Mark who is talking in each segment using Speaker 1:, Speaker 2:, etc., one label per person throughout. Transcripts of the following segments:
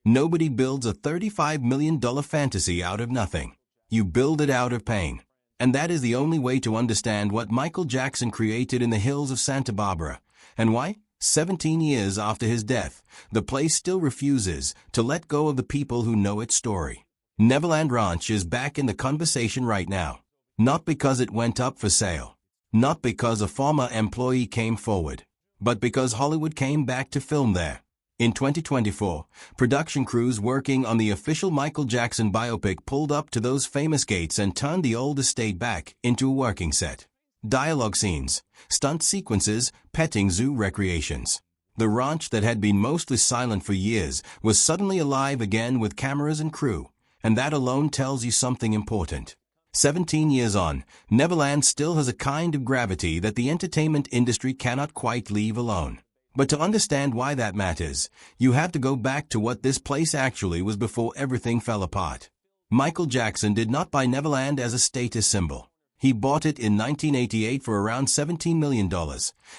Speaker 1: Nobody builds a $35 million fantasy out of nothing. You build it out of pain. And that is the only way to understand what Michael Jackson created in the hills of Santa Barbara, and why, 17 years after his death, the place still refuses to let go of the people who know its story. Neverland Ranch is back in the conversation right now. Not because it went up for sale. Not because a former employee came forward. But because Hollywood came back to film there. In 2024, production crews working on the official Michael Jackson biopic pulled up to those famous gates and turned the old estate back into a working set. Dialogue scenes, stunt sequences, petting zoo recreations. The ranch that had been mostly silent for years was suddenly alive again with cameras and crew, and that alone tells you something important. 17 years on, Neverland still has a kind of gravity that the entertainment industry cannot quite leave alone. But to understand why that matters, you have to go back to what this place actually was before everything fell apart. Michael Jackson did not buy Neverland as a status symbol. He bought it in 1988 for around $17 million,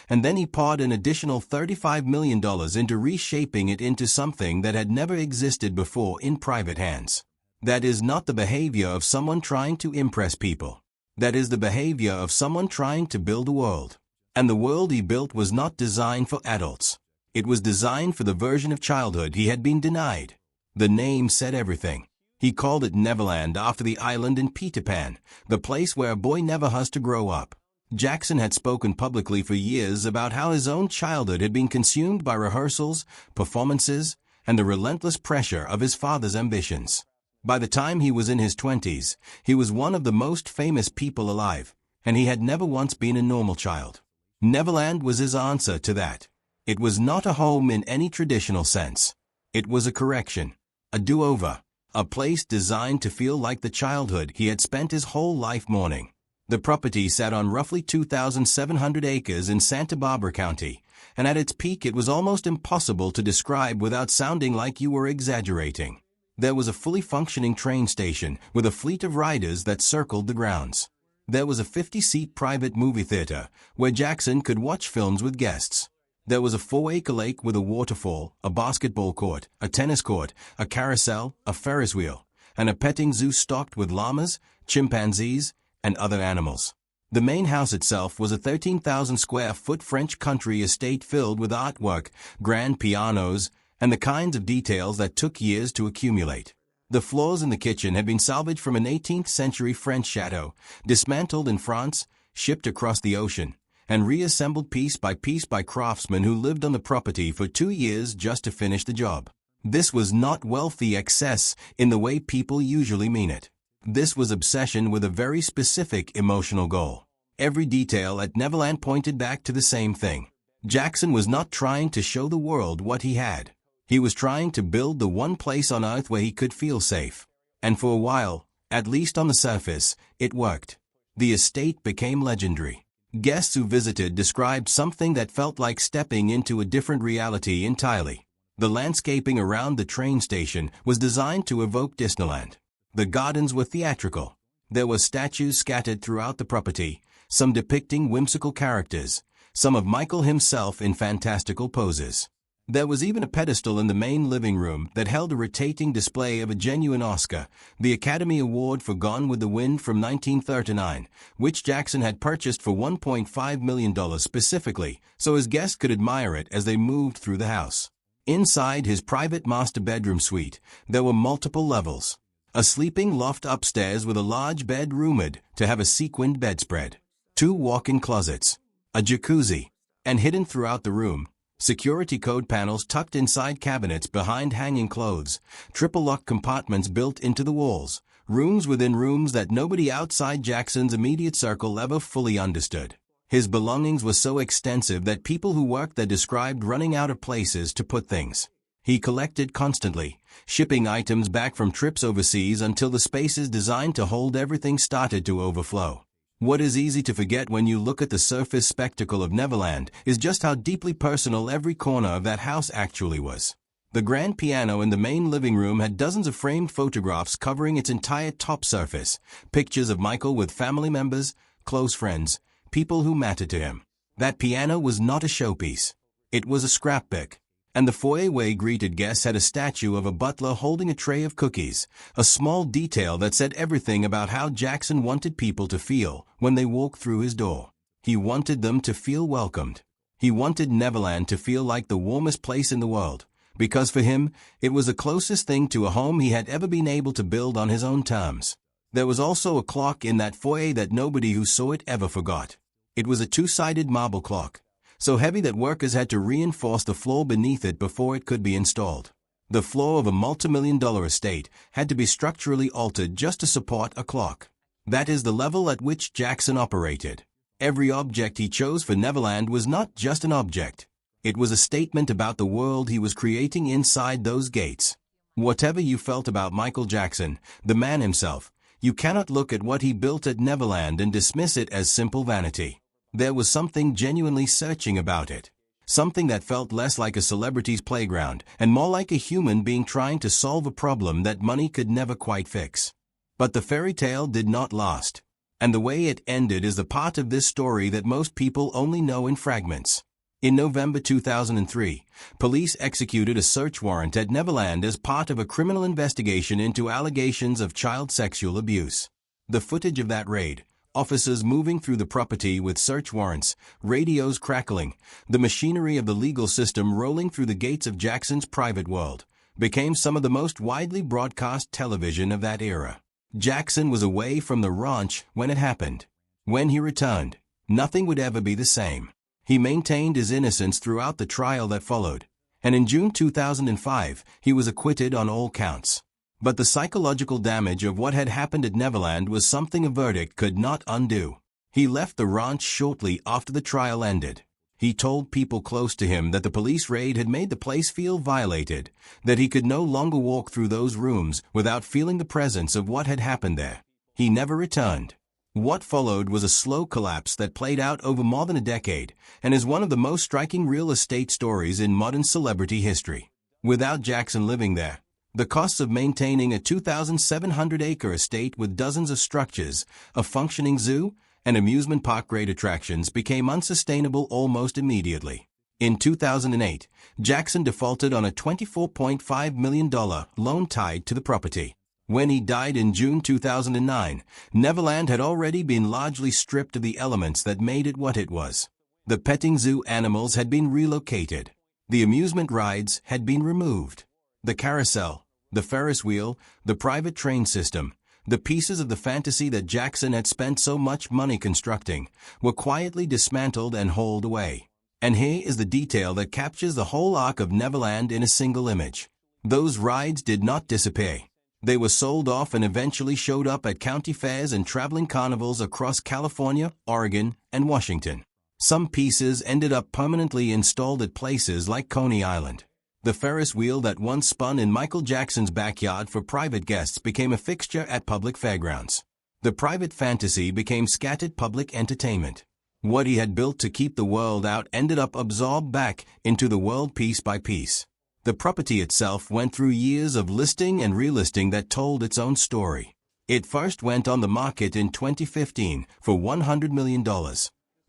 Speaker 1: and then he poured an additional $35 million into reshaping it into something that had never existed before in private hands. That is not the behavior of someone trying to impress people. That is the behavior of someone trying to build a world. And the world he built was not designed for adults. It was designed for the version of childhood he had been denied. The name said everything. He called it Neverland after the island in Peter Pan, the place where a boy never has to grow up. Jackson had spoken publicly for years about how his own childhood had been consumed by rehearsals, performances, and the relentless pressure of his father's ambitions. By the time he was in his 20s, he was one of the most famous people alive, and he had never once been a normal child. Neverland was his answer to that. It was not a home in any traditional sense. It was a correction, a do-over, a place designed to feel like the childhood he had spent his whole life mourning. The property sat on roughly 2,700 acres in Santa Barbara County, and at its peak it was almost impossible to describe without sounding like you were exaggerating. There was a fully functioning train station with a fleet of riders that circled the grounds. There was a 50-seat private movie theater where Jackson could watch films with guests. There was a 4-acre lake with a waterfall, a basketball court, a tennis court, a carousel, a Ferris wheel, and a petting zoo stocked with llamas, chimpanzees, and other animals. The main house itself was a 13,000-square-foot French country estate filled with artwork, grand pianos, and the kinds of details that took years to accumulate. The floors in the kitchen had been salvaged from an 18th-century French chateau, dismantled in France, shipped across the ocean, and reassembled piece by craftsmen who lived on the property for 2 years just to finish the job. This was not wealthy excess in the way people usually mean it. This was obsession with a very specific emotional goal. Every detail at Neverland pointed back to the same thing. Jackson was not trying to show the world what he had. He was trying to build the one place on Earth where he could feel safe. And for a while, at least on the surface, it worked. The estate became legendary. Guests who visited described something that felt like stepping into a different reality entirely. The landscaping around the train station was designed to evoke Disneyland. The gardens were theatrical. There were statues scattered throughout the property, some depicting whimsical characters, some of Michael himself in fantastical poses. There was even a pedestal in the main living room that held a rotating display of a genuine Oscar, the Academy Award for Gone with the Wind from 1939, which Jackson had purchased for $1.5 million specifically, so his guests could admire it as they moved through the house. Inside his private master bedroom suite, there were multiple levels. A sleeping loft upstairs with a large bed rumored to have a sequined bedspread. 2 walk-in closets, a jacuzzi, and hidden throughout the room, security code panels tucked inside cabinets behind hanging clothes, triple-lock compartments built into the walls, rooms within rooms that nobody outside Jackson's immediate circle ever fully understood. His belongings were so extensive that people who worked there described running out of places to put things. He collected constantly, shipping items back from trips overseas until the spaces designed to hold everything started to overflow. What is easy to forget when you look at the surface spectacle of Neverland is just how deeply personal every corner of that house actually was. The grand piano in the main living room had dozens of framed photographs covering its entire top surface, pictures of Michael with family members, close friends, people who mattered to him. That piano was not a showpiece. It was a scrapbook. And the foyer greeted guests had a statue of a butler holding a tray of cookies, a small detail that said everything about how Jackson wanted people to feel when they walked through his door. He wanted them to feel welcomed. He wanted Neverland to feel like the warmest place in the world, because for him, it was the closest thing to a home he had ever been able to build on his own terms. There was also a clock in that foyer that nobody who saw it ever forgot. It was a two-sided marble clock, so heavy that workers had to reinforce the floor beneath it before it could be installed. The floor of a multi-million-dollar estate had to be structurally altered just to support a clock. That is the level at which Jackson operated. Every object he chose for Neverland was not just an object. It was a statement about the world he was creating inside those gates. Whatever you felt about Michael Jackson, the man himself, you cannot look at what he built at Neverland and dismiss it as simple vanity. There was something genuinely searching about it. Something that felt less like a celebrity's playground and more like a human being trying to solve a problem that money could never quite fix. But the fairy tale did not last. And the way it ended is the part of this story that most people only know in fragments. In November 2003, police executed a search warrant at Neverland as part of a criminal investigation into allegations of child sexual abuse. The footage of that raid, officers moving through the property with search warrants, radios crackling, the machinery of the legal system rolling through the gates of Jackson's private world, became some of the most widely broadcast television of that era. Jackson was away from the ranch when it happened. When he returned, nothing would ever be the same. He maintained his innocence throughout the trial that followed, and in June 2005, he was acquitted on all counts. But the psychological damage of what had happened at Neverland was something a verdict could not undo. He left the ranch shortly after the trial ended. He told people close to him that the police raid had made the place feel violated, that he could no longer walk through those rooms without feeling the presence of what had happened there. He never returned. What followed was a slow collapse that played out over more than a decade and is one of the most striking real estate stories in modern celebrity history. Without Jackson living there, the costs of maintaining a 2,700-acre estate with dozens of structures, a functioning zoo, and amusement park-grade attractions became unsustainable almost immediately. In 2008, Jackson defaulted on a $24.5 million loan tied to the property. When he died in June 2009, Neverland had already been largely stripped of the elements that made it what it was. The petting zoo animals had been relocated. The amusement rides had been removed. The carousel, the Ferris wheel, the private train system, the pieces of the fantasy that Jackson had spent so much money constructing, were quietly dismantled and hauled away. And here is the detail that captures the whole arc of Neverland in a single image. Those rides did not disappear. They were sold off and eventually showed up at county fairs and traveling carnivals across California, Oregon, and Washington. Some pieces ended up permanently installed at places like Coney Island. The Ferris wheel that once spun in Michael Jackson's backyard for private guests became a fixture at public fairgrounds. The private fantasy became scattered public entertainment. What he had built to keep the world out ended up absorbed back into the world piece by piece. The property itself went through years of listing and relisting that told its own story. It first went on the market in 2015 for $100 million.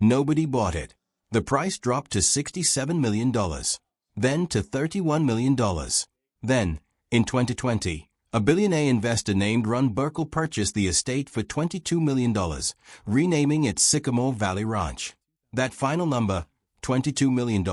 Speaker 1: Nobody bought it. The price dropped to $67 million. Then to $31 million. Then, in 2020, a billionaire investor named Ron Burkle purchased the estate for $22 million, renaming it Sycamore Valley Ranch. That final number, $22 million,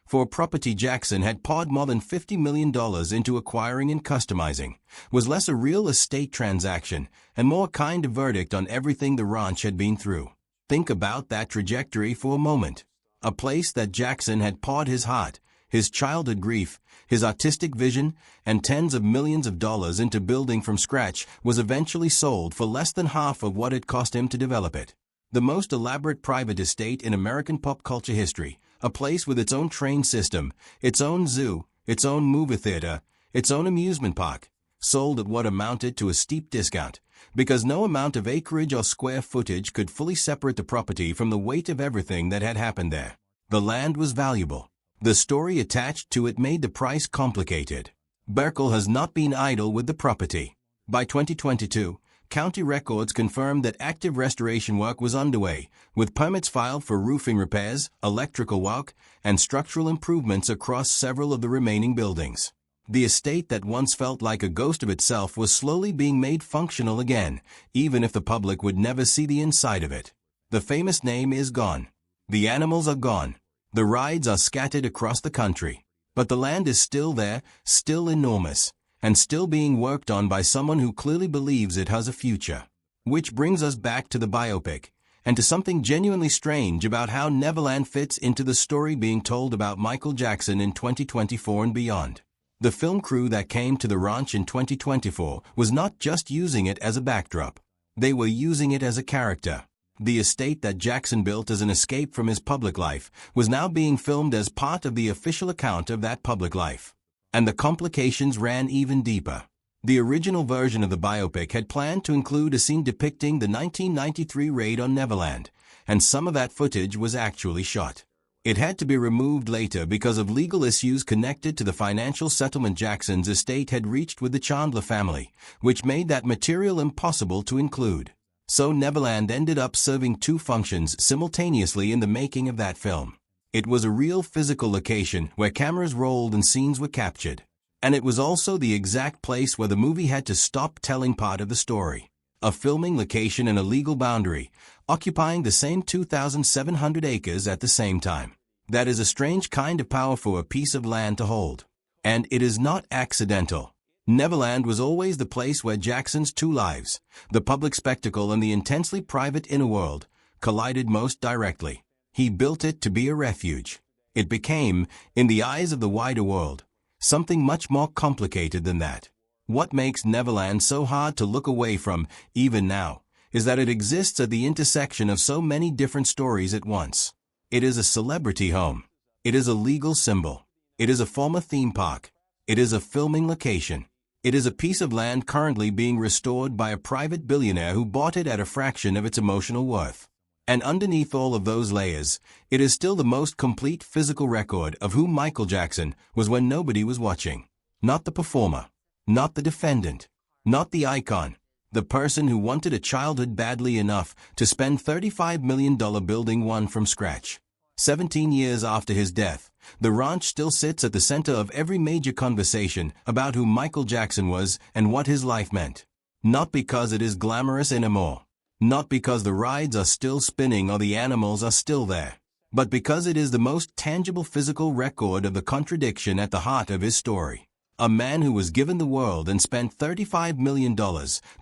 Speaker 1: for a property Jackson had poured more than $50 million into acquiring and customizing, was less a real estate transaction and more a kind of verdict on everything the ranch had been through. Think about that trajectory for a moment. A place that Jackson had poured his heart, his childhood grief, his artistic vision, and tens of millions of dollars into building from scratch was eventually sold for less than half of what it cost him to develop it. The most elaborate private estate in American pop culture history, a place with its own train system, its own zoo, its own movie theater, its own amusement park, sold at what amounted to a steep discount, because no amount of acreage or square footage could fully separate the property from the weight of everything that had happened there. The land was valuable. The story attached to it made the price complicated. Burkle has not been idle with the property. By 2022, county records confirmed that active restoration work was underway, with permits filed for roofing repairs, electrical work, and structural improvements across several of the remaining buildings. The estate that once felt like a ghost of itself was slowly being made functional again, even if the public would never see the inside of it. The famous name is gone. The animals are gone. The rides are scattered across the country. But the land is still there, still enormous, and still being worked on by someone who clearly believes it has a future. Which brings us back to the biopic, and to something genuinely strange about how Neverland fits into the story being told about Michael Jackson in 2024 and beyond. The film crew that came to the ranch in 2024 was not just using it as a backdrop. They were using it as a character. The estate that Jackson built as an escape from his public life was now being filmed as part of the official account of that public life. And the complications ran even deeper. The original version of the biopic had planned to include a scene depicting the 1993 raid on Neverland, and some of that footage was actually shot. It had to be removed later because of legal issues connected to the financial settlement Jackson's estate had reached with the Chandler family, which made that material impossible to include. So Neverland ended up serving two functions simultaneously in the making of that film. It was a real physical location where cameras rolled and scenes were captured. And it was also the exact place where the movie had to stop telling part of the story. A filming location and a legal boundary, occupying the same 2,700 acres at the same time. That is a strange kind of power for a piece of land to hold. And it is not accidental. Neverland was always the place where Jackson's two lives, the public spectacle and the intensely private inner world, collided most directly. He built it to be a refuge. It became, in the eyes of the wider world, something much more complicated than that. What makes Neverland so hard to look away from, even now, is that it exists at the intersection of so many different stories at once. It is a celebrity home. It is a legal symbol. It is a former theme park. It is a filming location. It is a piece of land currently being restored by a private billionaire who bought it at a fraction of its emotional worth. And underneath all of those layers, it is still the most complete physical record of who Michael Jackson was when nobody was watching. Not the performer. Not the defendant. Not the icon. The person who wanted a childhood badly enough to spend $35 million building one from scratch. 17 years after his death, the ranch still sits at the center of every major conversation about who Michael Jackson was and what his life meant. Not because it is glamorous anymore. Not because the rides are still spinning or the animals are still there. But because it is the most tangible physical record of the contradiction at the heart of his story. A man who was given the world and spent $35 million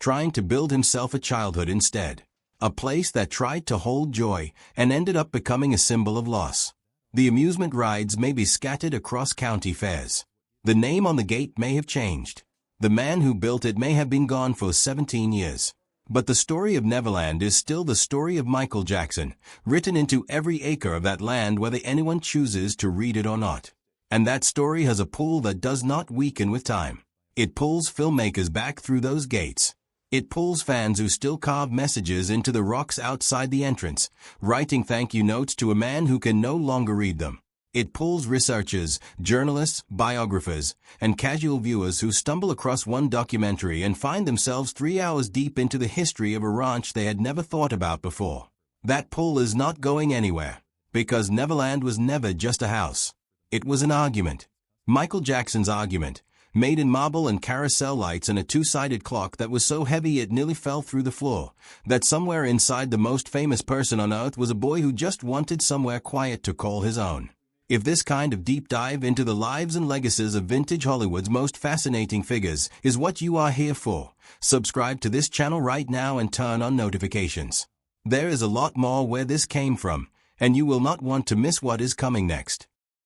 Speaker 1: trying to build himself a childhood instead. A place that tried to hold joy and ended up becoming a symbol of loss. The amusement rides may be scattered across county fairs. The name on the gate may have changed. The man who built it may have been gone for 17 years. But the story of Neverland is still the story of Michael Jackson, written into every acre of that land whether anyone chooses to read it or not. And that story has a pull that does not weaken with time. It pulls filmmakers back through those gates. It pulls fans who still carve messages into the rocks outside the entrance, writing thank you notes to a man who can no longer read them. It pulls researchers, journalists, biographers, and casual viewers who stumble across one documentary and find themselves 3 hours deep into the history of a ranch they had never thought about before. That pull is not going anywhere, because Neverland was never just a house. It was an argument. Michael Jackson's argument, made in marble and carousel lights and a two-sided clock that was so heavy it nearly fell through the floor, that somewhere inside the most famous person on earth was a boy who just wanted somewhere quiet to call his own. If this kind of deep dive into the lives and legacies of vintage Hollywood's most fascinating figures is what you are here for, subscribe to this channel right now and turn on notifications. There is a lot more where this came from, and you will not want to miss what is coming next.